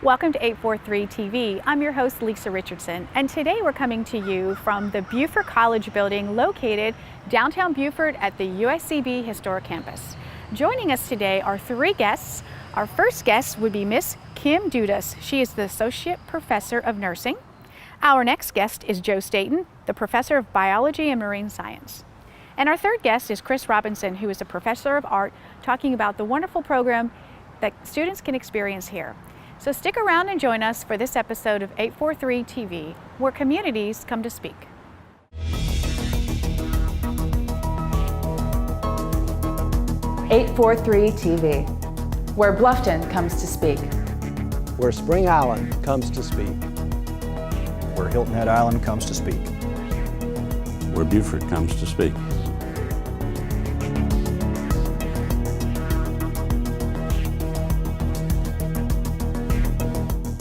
Welcome to 843 TV. I'm your host, Lisa Richardson, and today we're coming to you from the Beaufort College building located downtown Beaufort at the USCB Historic Campus. Joining us today are three guests. Our first guest would be Miss Kim Dudas. She is the Associate Professor of Nursing. Our next guest is Joe Staten, the Professor of Biology and Marine Science. And our third guest is Chris Robinson, who is a Professor of Art, talking about the wonderful program that students can experience here. So stick around and join us for this episode of 843 TV, where communities come to speak. (843 TV), where Bluffton comes to speak. Where Spring Island comes to speak. Where Hilton Head Island comes to speak. Where Beaufort comes to speak.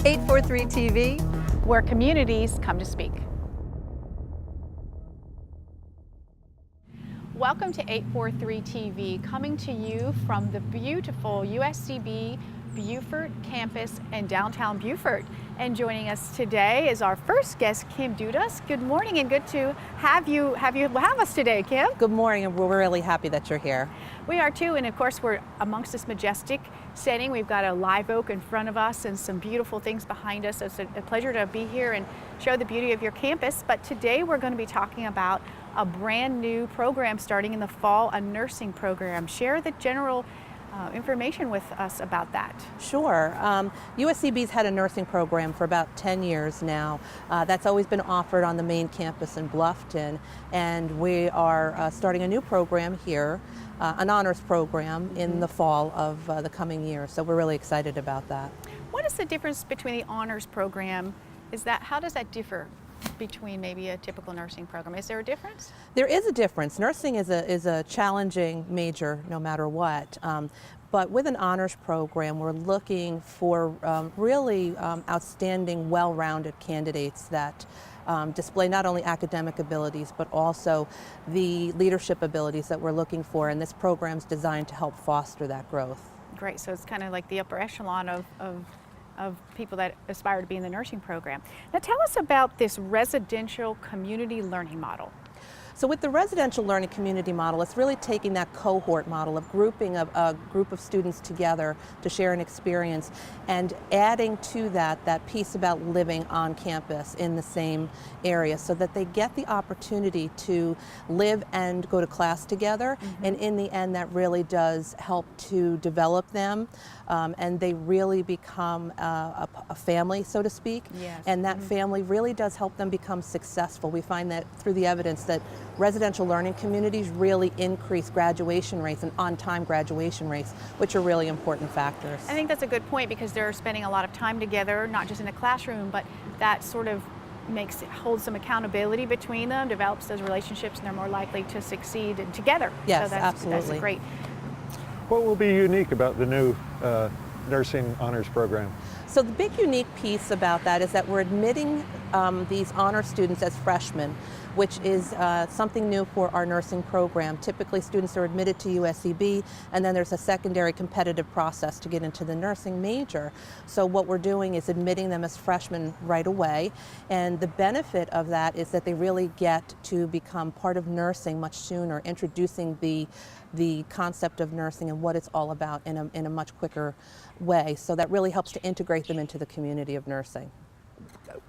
(843 TV), where communities come to speak. Welcome to 843 TV, coming to you from the beautiful USCB Beaufort campus in downtown Beaufort. And joining us today is our first guest, Kim Dudas. Good morning, and good to have us today, Kim. Good morning, and we're really happy that you're here. We are too, and of course we're amongst this majestic setting. We've got a live oak in front of us and some beautiful things behind us. So it's a pleasure to be here and show the beauty of your campus. But today we're going to be talking about a brand new program starting in the fall, a nursing program. Share the general information with us about that. Sure. USCB's had a nursing program for about 10 years now. That's always been offered on the main campus in Bluffton, and we are starting a new program here, an honors program in the fall of the coming year. So we're really excited about that. What is the difference between the honors program? How does that differ between maybe a typical nursing program? Is there a difference? There is a difference. Nursing is a challenging major no matter what. But with an honors program, we're looking for really outstanding, well-rounded candidates that display not only academic abilities, but also the leadership abilities that we're looking for. And this program's designed to help foster that growth. Great. So it's kind of like the upper echelon of people that aspire to be in the nursing program. Now tell us about this residential community learning model. So with the residential learning community model, it's really taking that cohort model of grouping a group of students together to share an experience and adding to that piece about living on campus in the same area so that they get the opportunity to live and go to class together. And in the end, that really does help to develop them and they really become a family, so to speak. Yes. And that family really does help them become successful. We find that through the evidence that residential learning communities really increase graduation rates and on-time graduation rates, which are really important factors. I think that's a good point because they're spending a lot of time together, not just in the classroom, but that sort of holds some accountability between them, develops those relationships, and they're more likely to succeed together. Yes, so absolutely. That's great. What will be unique about the new nursing honors program? So the big unique piece about that is that we're admitting these honor students as freshmen, which is something new for our nursing program. Typically students are admitted to USCB and then there's a secondary competitive process to get into the nursing major. So what we're doing is admitting them as freshmen right away, and the benefit of that is that they really get to become part of nursing much sooner, introducing the concept of nursing and what it's all about in a much quicker way. So that really helps to integrate them into the community of nursing.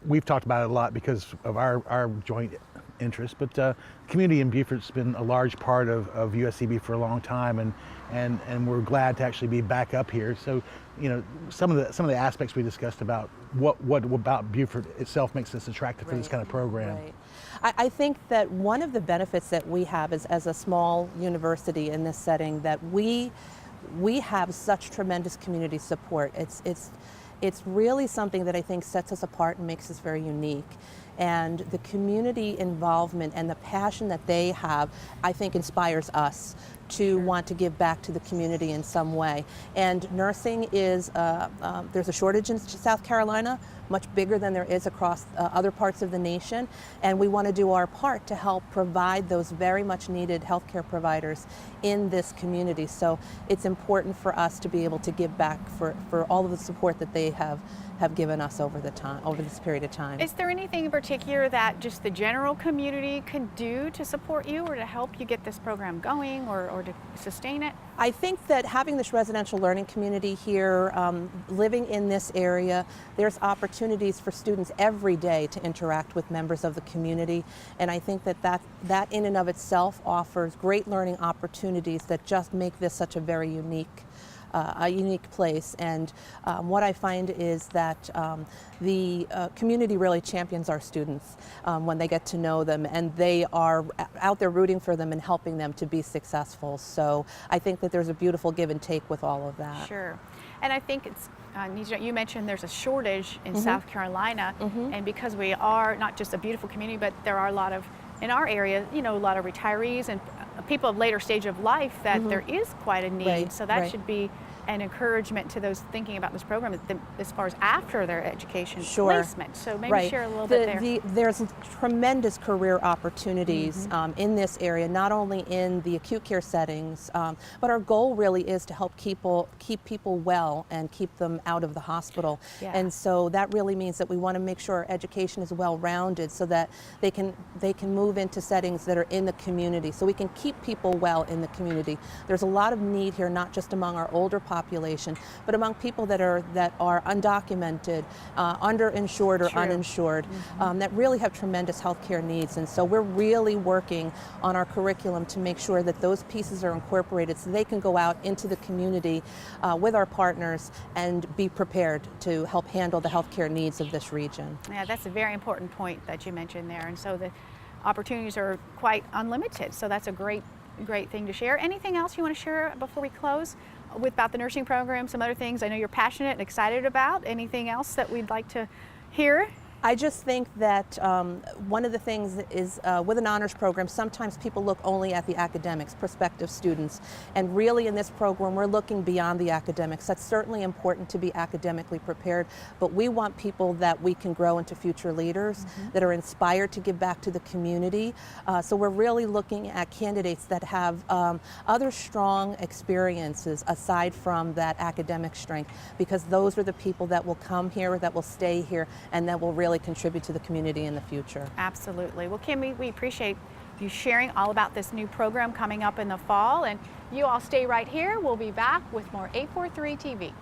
We've talked about it a lot because of our joint interest, but community in Beaufort's been a large part of USCB for a long time, and we're glad to actually be back up here. So, you know, some of the aspects we discussed about what about Beaufort itself makes us attractive for this kind of program. Right. I think that one of the benefits that we have is, as a small university in this setting, that we have such tremendous community support. It's really something that I think sets us apart and makes us very unique. And the community involvement and the passion that they have, I think, inspires us to want to give back to the community in some way. And nursing is, there's a shortage in South Carolina, much bigger than there is across other parts of the nation, and we want to do our part to help provide those very much needed healthcare providers in this community. So it's important for us to be able to give back for all of the support that they they have given us over this period of time. Is there anything in particular that just the general community can do to support you or to help you get this program going or to sustain it? I think that having this residential learning community here, living in this area, there's opportunities for students every day to interact with members of the community, and I think that in and of itself offers great learning opportunities that just make this such a very unique place. And what I find is that the community really champions our students when they get to know them, and they are out there rooting for them and helping them to be successful. So I think that there's a beautiful give and take with all of that. Sure. And I think it's, you mentioned there's a shortage in South Carolina, and because we are not just a beautiful community, but there are a lot of, in our area, a lot of retirees and people of later stage of life that there is quite a need. Right, so that right. should be an encouragement to those thinking about this program as far as after their education Sure. placement. So maybe share a little bit there. There's tremendous career opportunities in this area, not only in the acute care settings, but our goal really is to help keep people well and keep them out of the hospital. Yeah. And so that really means that we want to make sure our education is well-rounded so that they can move into settings that are in the community, so we can keep people well in the community. There's a lot of need here, not just among our older population, but among people that are undocumented, underinsured or uninsured, that really have tremendous health care needs. And so we're really working on our curriculum to make sure that those pieces are incorporated so they can go out into the community with our partners and be prepared to help handle the health care needs of this region. Yeah, that's a very important point that you mentioned there. And so the opportunities are quite unlimited. So that's a great thing to share. Anything else you want to share before we close about the nursing program, some other things I know you're passionate and excited about? Anything else that we'd like to hear? I just think that one of the things is with an honors program, sometimes people look only at the academics, prospective students, and really in this program we're looking beyond the academics. That's certainly important to be academically prepared, but we want people that we can grow into future leaders, that are inspired to give back to the community. So we're really looking at candidates that have other strong experiences aside from that academic strength, because those are the people that will come here, that will stay here, and that will really contribute to the community in the future. Absolutely. Well, Kim, we appreciate you sharing all about this new program coming up in the fall, and you all stay right here. We'll be back with more 843 TV.